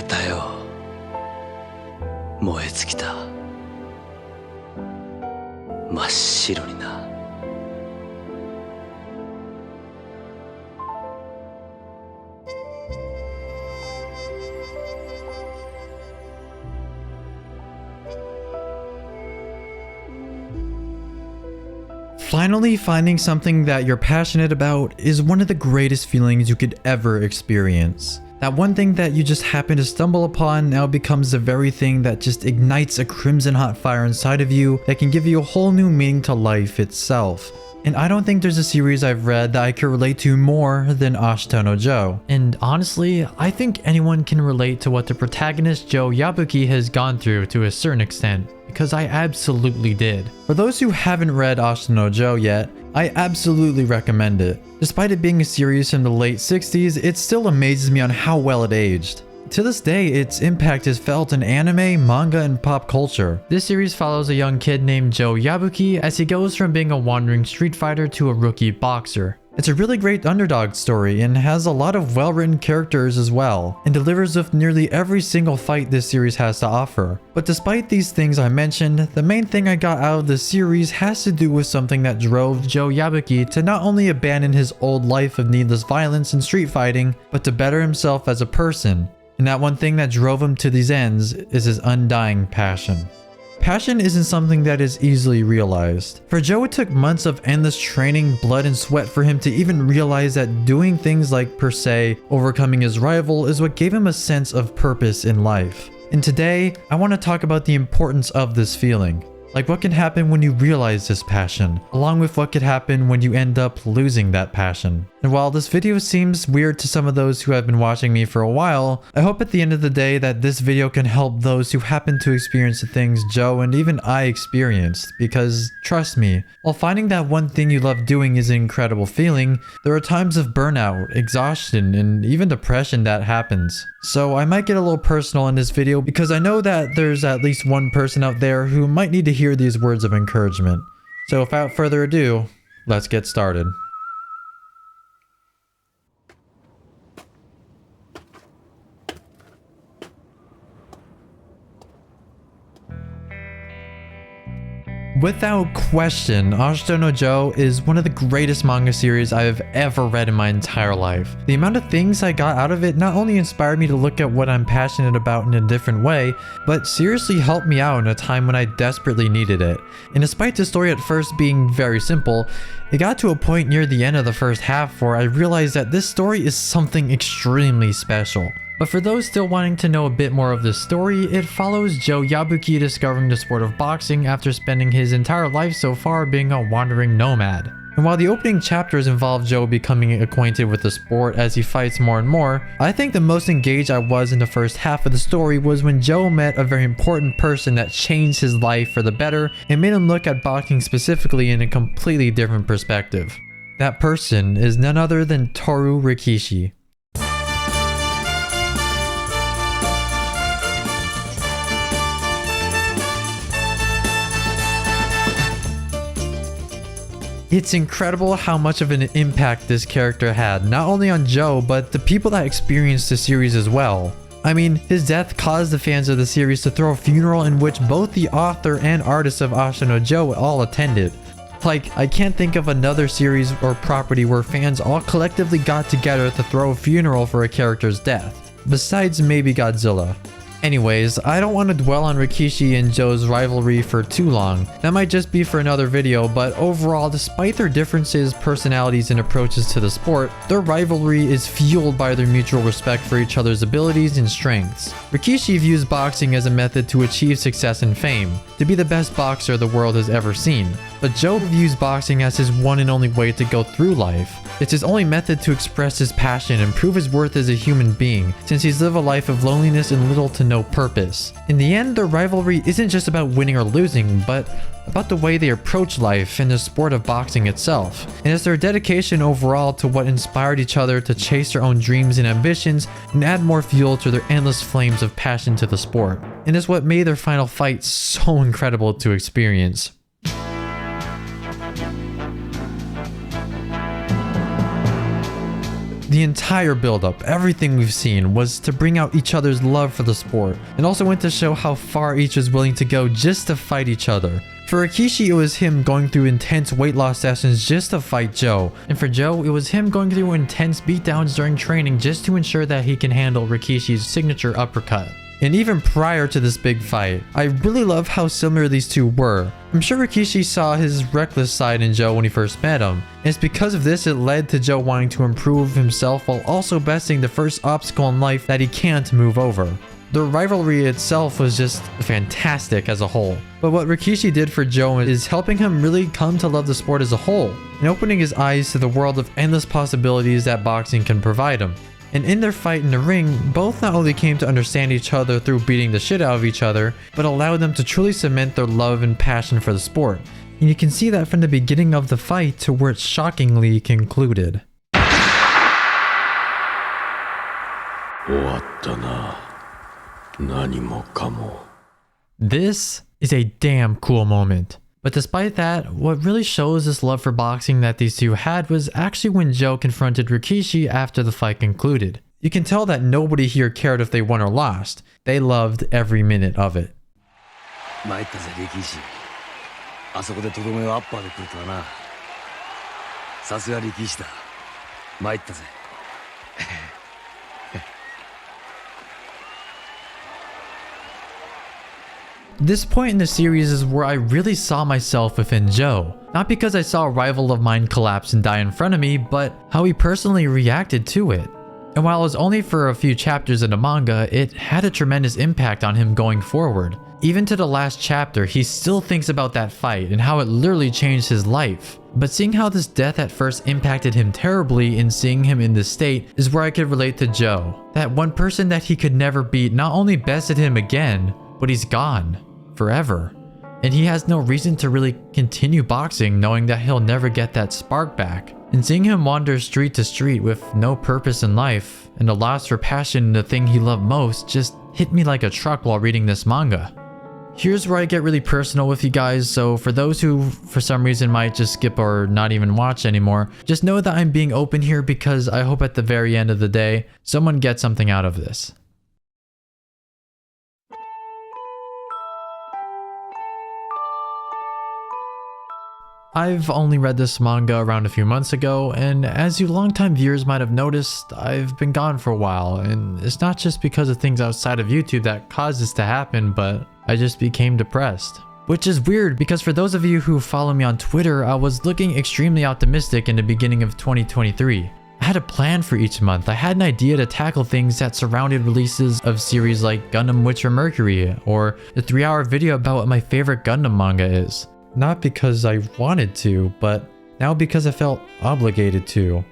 たよ。燃え尽きた。真っ白にな。Finally finding something that you're passionate about is one of the greatest feelings you could ever experience. That one thing that you just happen to stumble upon now becomes the very thing that just ignites a crimson hot fire inside of you that can give you a whole new meaning to life itself. And I don't think there's a series I've read that I could relate to more than Ashita no Joe. And honestly, I think anyone can relate to what the protagonist Joe Yabuki has gone through to a certain extent, because I absolutely did. For those who haven't read Ashita no Joe yet, I absolutely recommend it. Despite it being a series from the late 60s, it still amazes me on how well it aged. To this day, its impact is felt in anime, manga, and pop culture. This series follows a young kid named Joe Yabuki as he goes from being a wandering street fighter to a rookie boxer. It's a really great underdog story and has a lot of well-written characters as well, and delivers with nearly every single fight this series has to offer. But despite these things I mentioned, the main thing I got out of the series has to do with something that drove Joe Yabuki to not only abandon his old life of needless violence and street fighting, but to better himself as a person. And that one thing that drove him to these ends is his undying passion. Passion isn't something that is easily realized. For Joe, it took months of endless training, blood and sweat for him to even realize that doing things like, per se, overcoming his rival is what gave him a sense of purpose in life. And today, I want to talk about the importance of this feeling. Like what can happen when you realize this passion, along with what could happen when you end up losing that passion. And while this video seems weird to some of those who have been watching me for a while, I hope at the end of the day that this video can help those who happen to experience the things Joe and even I experienced, because trust me, while finding that one thing you love doing is an incredible feeling, there are times of burnout, exhaustion, and even depression that happens. So I might get a little personal in this video because I know that there's at least one person out there who might need to hear these words of encouragement. So without further ado, let's get started. Without question, Ashita no Joe is one of the greatest manga series I have ever read in my entire life. The amount of things I got out of it not only inspired me to look at what I'm passionate about in a different way, but seriously helped me out in a time when I desperately needed it. And despite the story at first being very simple, it got to a point near the end of the first half where I realized that this story is something extremely special. But for those still wanting to know a bit more of this story, it follows Joe Yabuki discovering the sport of boxing after spending his entire life so far being a wandering nomad. And while the opening chapters involve Joe becoming acquainted with the sport as he fights more and more, I think the most engaged I was in the first half of the story was when Joe met a very important person that changed his life for the better and made him look at boxing specifically in a completely different perspective. That person is none other than Toru Rikiishi. It's incredible how much of an impact this character had, not only on Joe, but the people that experienced the series as well. I mean, his death caused the fans of the series to throw a funeral in which both the author and artist of Ashita no Joe all attended. Like, I can't think of another series or property where fans all collectively got together to throw a funeral for a character's death, besides maybe Godzilla. Anyways, I don't want to dwell on Rikiishi and Joe's rivalry for too long. That might just be for another video, but overall, despite their differences, personalities, and approaches to the sport, their rivalry is fueled by their mutual respect for each other's abilities and strengths. Rikiishi views boxing as a method to achieve success and fame, to be the best boxer the world has ever seen. But Joe views boxing as his one and only way to go through life. It's his only method to express his passion and prove his worth as a human being, since he's lived a life of loneliness and little to no purpose. In the end, their rivalry isn't just about winning or losing, but about the way they approach life and the sport of boxing itself. And it's their dedication overall to what inspired each other to chase their own dreams and ambitions and add more fuel to their endless flames of passion to the sport. And it's what made their final fight so incredible to experience. The entire build-up, everything we've seen, was to bring out each other's love for the sport, and also went to show how far each was willing to go just to fight each other. For Rikiishi, it was him going through intense weight loss sessions just to fight Joe, and for Joe, it was him going through intense beatdowns during training just to ensure that he can handle Rikiishi's signature uppercut. And even prior to this big fight, I really love how similar these two were. I'm sure Rikiishi saw his reckless side in Joe when he first met him, and it's because of this it led to Joe wanting to improve himself while also besting the first obstacle in life that he can't move over. The rivalry itself was just fantastic as a whole. But what Rikiishi did for Joe is helping him really come to love the sport as a whole, and opening his eyes to the world of endless possibilities that boxing can provide him. And in their fight in the ring, both not only came to understand each other through beating the shit out of each other, but allowed them to truly cement their love and passion for the sport. And you can see that from the beginning of the fight to where it shockingly concluded. This is a damn cool moment. But despite that, what really shows this love for boxing that these two had was actually when Joe confronted Rikiishi after the fight concluded. You can tell that nobody here cared if they won or lost. They loved every minute of it. 参ったぜ力士。あそこでとどめをアッパーで来るとはな。さすが力士だ。参ったぜ。This point in the series is where I really saw myself within Joe. Not because I saw a rival of mine collapse and die in front of me, but how he personally reacted to it. And while it was only for a few chapters in the manga, it had a tremendous impact on him going forward. Even to the last chapter, he still thinks about that fight and how it literally changed his life. But seeing how this death at first impacted him terribly and seeing him in this state is where I could relate to Joe. That one person that he could never beat not only bested him again, but he's gone forever. And he has no reason to really continue boxing knowing that he'll never get that spark back. And seeing him wander street to street with no purpose in life and a loss for passion in the thing he loved most just hit me like a truck while reading this manga. Here's where I get really personal with you guys, so for those who for some reason might just skip or not even watch anymore, just know that I'm being open here because I hope at the very end of the day, someone gets something out of this. I've only read this manga around a few months ago, and as you longtime viewers might have noticed, I've been gone for a while, and it's not just because of things outside of YouTube that caused this to happen, but I just became depressed. Which is weird because for those of you who follow me on Twitter, I was looking extremely optimistic in the beginning of 2023. I had a plan for each month. I had an idea to tackle things that surrounded releases of series like Gundam Witcher Mercury, or the 3-hour video about what my favorite Gundam manga is. Not because I wanted to, but now because I felt obligated to.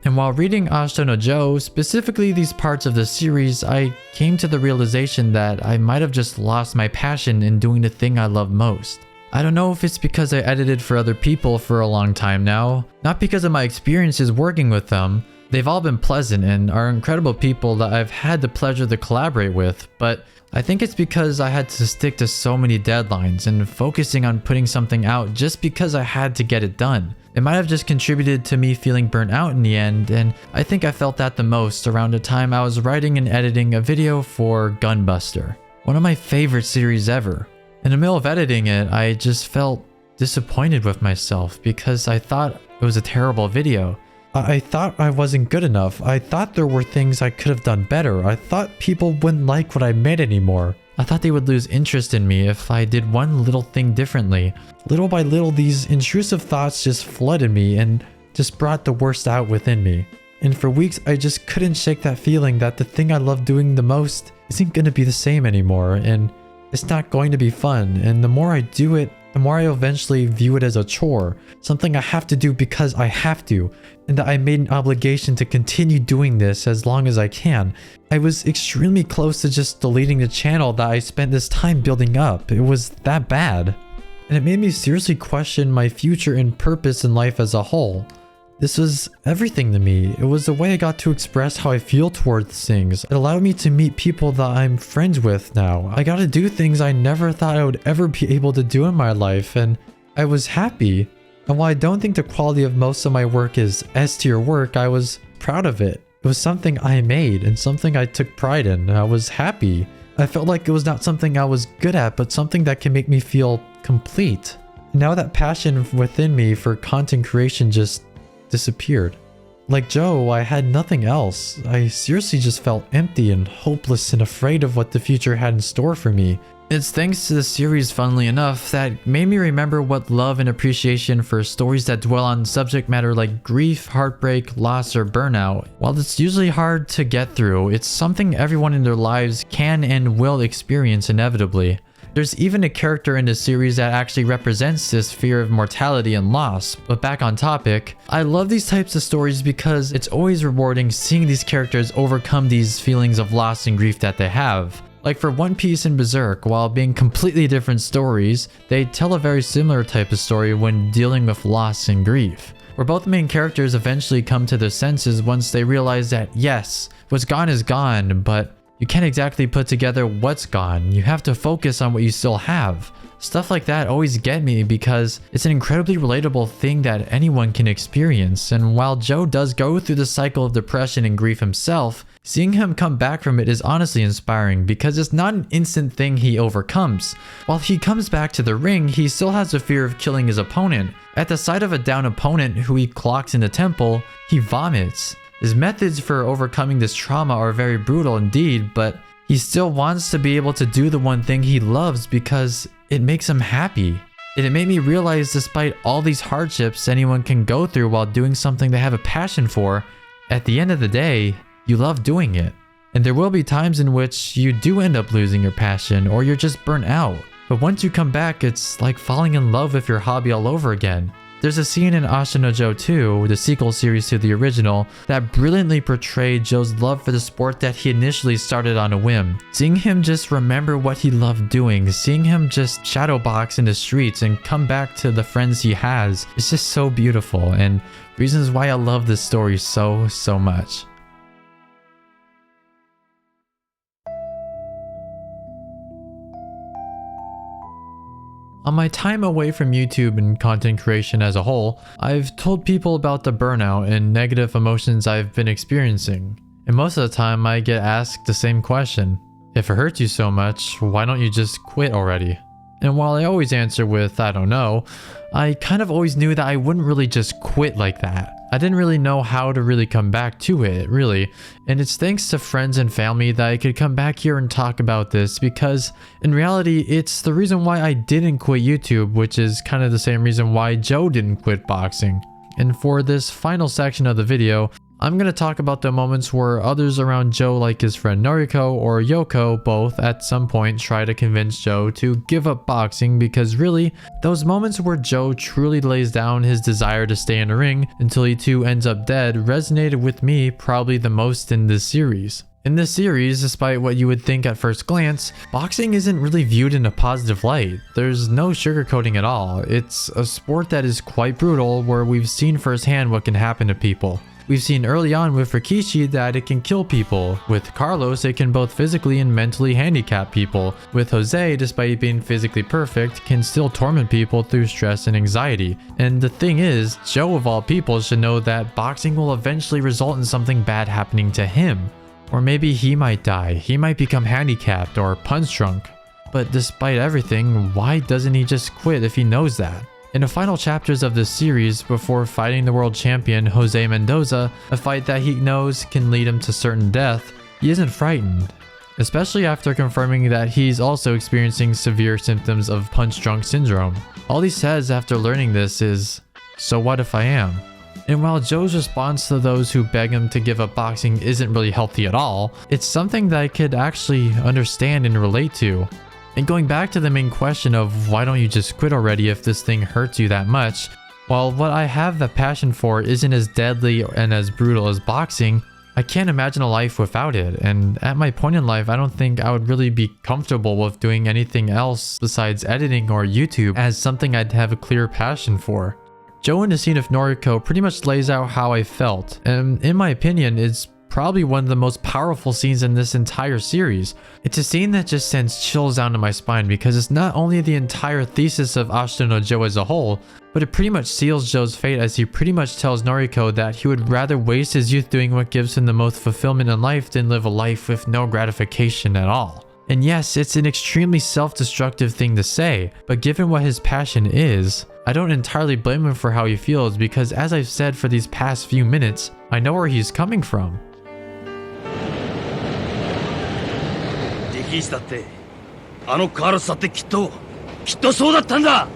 And while reading Ashita no Joe, specifically these parts of the series, I came to the realization that I might have just lost my passion in doing the thing I love most. I don't know if it's because I edited for other people for a long time now, not because of my experiences working with them. They've all been pleasant and are incredible people that I've had the pleasure to collaborate with, but I think it's because I had to stick to so many deadlines and focusing on putting something out just because I had to get it done. It might have just contributed to me feeling burnt out in the end, and I think I felt that the most around the time I was writing and editing a video for Gunbuster, one of my favorite series ever. In the middle of editing it, I just felt disappointed with myself because I thought it was a terrible video. I thought I wasn't good enough. I thought there were things I could have done better. I thought people wouldn't like what I made anymore. I thought they would lose interest in me if I did one little thing differently. Little by little, these intrusive thoughts just flooded me and just brought the worst out within me. And for weeks, I just couldn't shake that feeling that the thing I love doing the most isn't going to be the same anymore, and it's not going to be fun. And the more I do it, the more I eventually view it as a chore, something I have to do because I have to, and that I made an obligation to continue doing this as long as I can. I was extremely close to just deleting the channel that I spent this time building up. It was that bad. And it made me seriously question my future and purpose in life as a whole. This was everything to me. It was the way I got to express how I feel towards things. It allowed me to meet people that I'm friends with now. I got to do things I never thought I would ever be able to do in my life, and I was happy. And while I don't think the quality of most of my work is S-tier work, I was proud of it. It was something I made and something I took pride in. I was happy. I felt like it was not something I was good at, but something that can make me feel complete. Now that passion within me for content creation just disappeared. Like Joe, I had nothing else. I seriously just felt empty and hopeless and afraid of what the future had in store for me. It's thanks to the series, funnily enough, that made me remember what love and appreciation for stories that dwell on subject matter like grief, heartbreak, loss, or burnout. While it's usually hard to get through, it's something everyone in their lives can and will experience inevitably. There's even a character in the series that actually represents this fear of mortality and loss. But back on topic, I love these types of stories because it's always rewarding seeing these characters overcome these feelings of loss and grief that they have. Like for One Piece and Berserk, while being completely different stories, they tell a very similar type of story when dealing with loss and grief. Where both main characters eventually come to their senses once they realize that yes, what's gone is gone, but you can't exactly put together what's gone. You have to focus on what you still have. Stuff like that always get me because it's an incredibly relatable thing that anyone can experience. And while Joe does go through the cycle of depression and grief himself, seeing him come back from it is honestly inspiring because it's not an instant thing he overcomes. While he comes back to the ring, he still has a fear of killing his opponent. At the sight of a down opponent who he clocks in the temple, he vomits. His methods for overcoming this trauma are very brutal indeed, but he still wants to be able to do the one thing he loves because it makes him happy. And it made me realize despite all these hardships anyone can go through while doing something they have a passion for, at the end of the day, you love doing it. And there will be times in which you do end up losing your passion or you're just burnt out. But once you come back, it's like falling in love with your hobby all over again. There's a scene in Ashita 2, the sequel series to the original, that brilliantly portrayed Joe's love for the sport that he initially started on a whim. Seeing him just remember what he loved doing, seeing him just shadowbox in the streets and come back to the friends he has, it's just so beautiful and reasons why I love this story so much. On my time away from YouTube and content creation as a whole, I've told people about the burnout and negative emotions I've been experiencing. And most of the time I get asked the same question. If it hurts you so much, why don't you just quit already? And while I always answer with, I don't know, I kind of always knew that I wouldn't really just quit like that. I didn't really know how to really come back to it, really. And it's thanks to friends and family that I could come back here and talk about this because in reality, it's the reason why I didn't quit YouTube, which is kind of the same reason why Joe didn't quit boxing. And for this final section of the video, I'm going to talk about the moments where others around Joe like his friend Noriko or Yoko both at some point try to convince Joe to give up boxing because really, those moments where Joe truly lays down his desire to stay in the ring until he too ends up dead resonated with me probably the most in this series. In this series, despite what you would think at first glance, boxing isn't really viewed in a positive light. There's no sugarcoating at all. It's a sport that is quite brutal where we've seen firsthand what can happen to people. We've seen early on with Rikiishi that it can kill people. With Carlos, it can both physically and mentally handicap people. With Jose, despite being physically perfect, can still torment people through stress and anxiety. And the thing is, Joe of all people should know that boxing will eventually result in something bad happening to him. Or maybe he might die, he might become handicapped or punch drunk. But despite everything, why doesn't he just quit if he knows that? In the final chapters of this series, before fighting the world champion Jose Mendoza, a fight that he knows can lead him to certain death, he isn't frightened. Especially after confirming that he's also experiencing severe symptoms of punch drunk syndrome. All he says after learning this is, "So what if I am?" And while Joe's response to those who beg him to give up boxing isn't really healthy at all, it's something that I could actually understand and relate to. And going back to the main question of why don't you just quit already if this thing hurts you that much, while what I have the passion for isn't as deadly and as brutal as boxing, I can't imagine a life without it. And at my point in life, I don't think I would really be comfortable with doing anything else besides editing or YouTube as something I'd have a clear passion for. Joe in the scene of Noriko pretty much lays out how I felt, and in my opinion, it's probably one of the most powerful scenes in this entire series. It's a scene that just sends chills down to my spine because it's not only the entire thesis of Ashita no Joe as a whole, But it pretty much seals Joe's fate, as he pretty much tells Noriko that he would rather waste his youth doing what gives him the most fulfillment in life than live a life with no gratification at all. And yes, it's an extremely self-destructive thing to say, but given what his passion is, I don't entirely blame him for how he feels, because as I've said for these past few minutes, I know where he's coming from. 力士だってあの軽さってきっとそうだったんだ。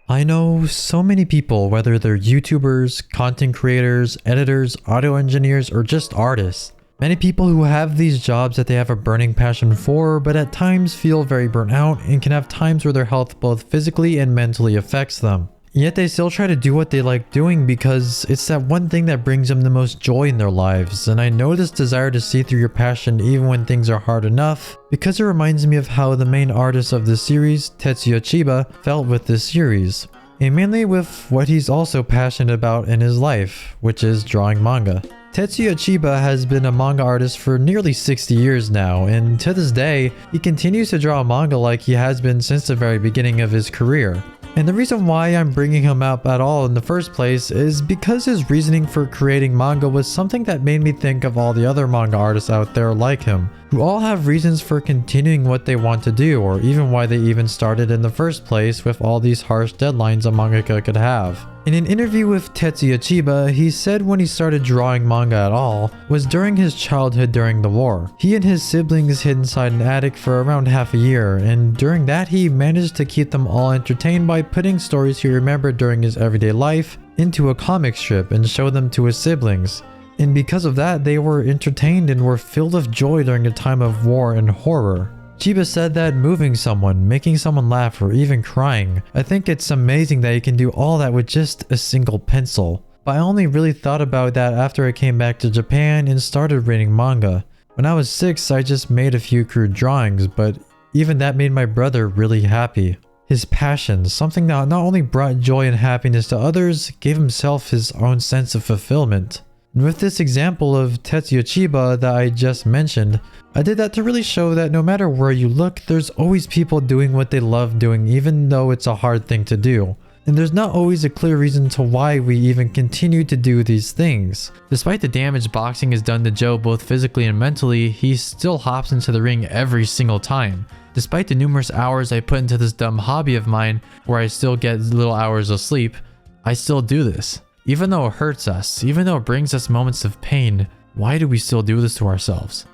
I know so many people, whether they're YouTubers, content creators, editors, audio engineers, or just artists. Many people who have these jobs that they have a burning passion for, but at times feel very burnt out and can have times where their health both physically and mentally affects them. Yet they still try to do what they like doing because it's that one thing that brings them the most joy in their lives. And I know this desire to see through your passion even when things are hard enough, because it reminds me of how the main artist of this series, Tetsuya Chiba, felt with this series. And mainly with what he's also passionate about in his life, which is drawing manga. Tetsuya Chiba has been a manga artist for nearly 60 years now, and to this day, he continues to draw manga like he has been since the very beginning of his career. And the reason why I'm bringing him up at all in the first place is because his reasoning for creating manga was something that made me think of all the other manga artists out there like him, who all have reasons for continuing what they want to do, or even why they even started in the first place with all these harsh deadlines a mangaka could have. In an interview with Tetsuya Chiba, he said when he started drawing manga at all was during his childhood during the war. He and his siblings hid inside an attic for around half a year, and during that he managed to keep them all entertained by putting stories he remembered during his everyday life into a comic strip and show them to his siblings. And because of that, they were entertained and were filled with joy during a time of war and horror. Chiba said that moving someone, making someone laugh, or even crying, I think it's amazing that you can do all that with just a single pencil. But I only really thought about that after I came back to Japan and started reading manga. When I was 6, I just made a few crude drawings, but even that made my brother really happy. His passion, something that not only brought joy and happiness to others, gave himself his own sense of fulfillment. And with this example of Tetsuya Chiba that I just mentioned, I did that to really show that no matter where you look, there's always people doing what they love doing, even though it's a hard thing to do. And there's not always a clear reason to why we even continue to do these things. Despite the damage boxing has done to Joe both physically and mentally, he still hops into the ring every single time. Despite the numerous hours I put into this dumb hobby of mine, where I still get little hours of sleep, I still do this. Even though it hurts us, even though it brings us moments of pain, why do we still do this to ourselves?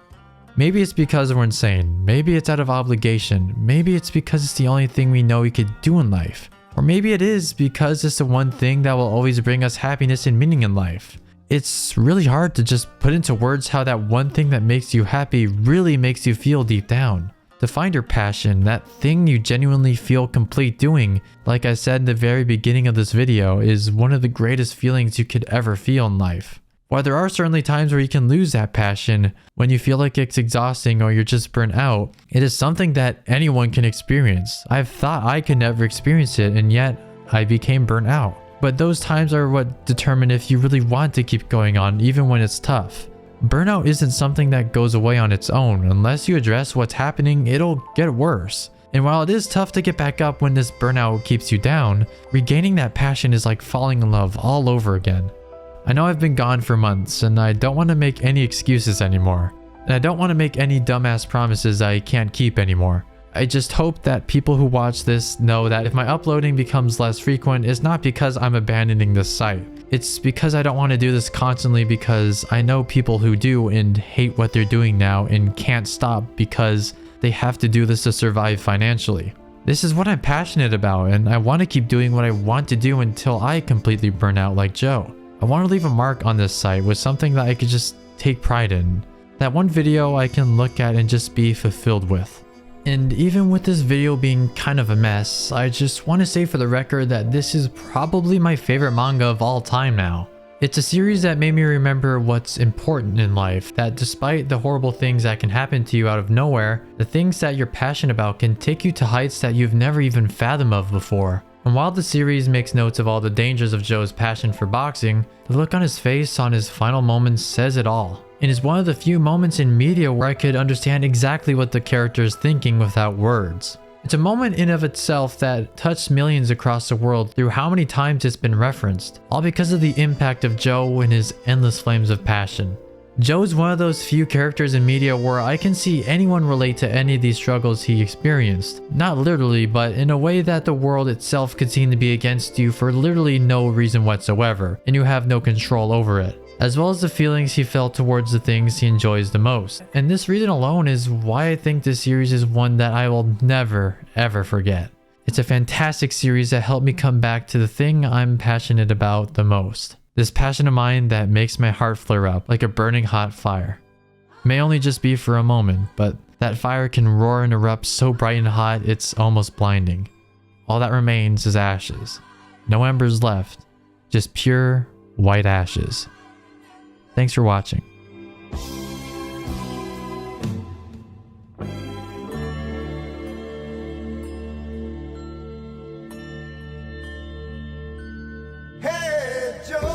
Maybe it's because we're insane, maybe it's out of obligation, maybe it's because it's the only thing we know we could do in life. Or maybe it is because it's the one thing that will always bring us happiness and meaning in life. It's really hard to just put into words how that one thing that makes you happy really makes you feel deep down. To find your passion, that thing you genuinely feel complete doing, like I said in the very beginning of this video, is one of the greatest feelings you could ever feel in life. While there are certainly times where you can lose that passion, when you feel like it's exhausting or you're just burnt out, it is something that anyone can experience. I've thought I could never experience it, and yet I became burnt out. But those times are what determine if you really want to keep going on even when it's tough. Burnout isn't something that goes away on its own. Unless you address what's happening, it'll get worse. And while it is tough to get back up when this burnout keeps you down, regaining that passion is like falling in love all over again. I know I've been gone for months, and I don't want to make any excuses anymore. And I don't want to make any dumbass promises I can't keep anymore. I just hope that people who watch this know that if my uploading becomes less frequent, it's not because I'm abandoning this site. It's because I don't want to do this constantly, because I know people who do and hate what they're doing now and can't stop because they have to do this to survive financially. This is what I'm passionate about, and I want to keep doing what I want to do until I completely burn out like Joe. I want to leave a mark on this site with something that I could just take pride in. That one video I can look at and just be fulfilled with. And even with this video being kind of a mess, I just want to say for the record that this is probably my favorite manga of all time now. It's a series that made me remember what's important in life, that despite the horrible things that can happen to you out of nowhere, the things that you're passionate about can take you to heights that you've never even fathomed of before. And while the series makes notes of all the dangers of Joe's passion for boxing, the look on his face on his final moments says it all. and is one of the few moments in media where I could understand exactly what the character is thinking without words. It's a moment in of itself that touched millions across the world through how many times it's been referenced, all because of the impact of Joe and his endless flames of passion. Joe is one of those few characters in media where I can see anyone relate to any of these struggles he experienced. Not literally, but in a way that the world itself could seem to be against you for literally no reason whatsoever, and you have no control over it, as well as the feelings he felt towards the things he enjoys the most. And this reason alone is why I think this series is one that I will never ever forget. It's a fantastic series that helped me come back to the thing I'm passionate about the most. This passion of mine that makes my heart flare up like a burning hot fire. May only just be for a moment, but that fire can roar and erupt so bright and hot it's almost blinding. All that remains is ashes. No embers left, just pure white ashes. Thanks for watching. Hey, Joe.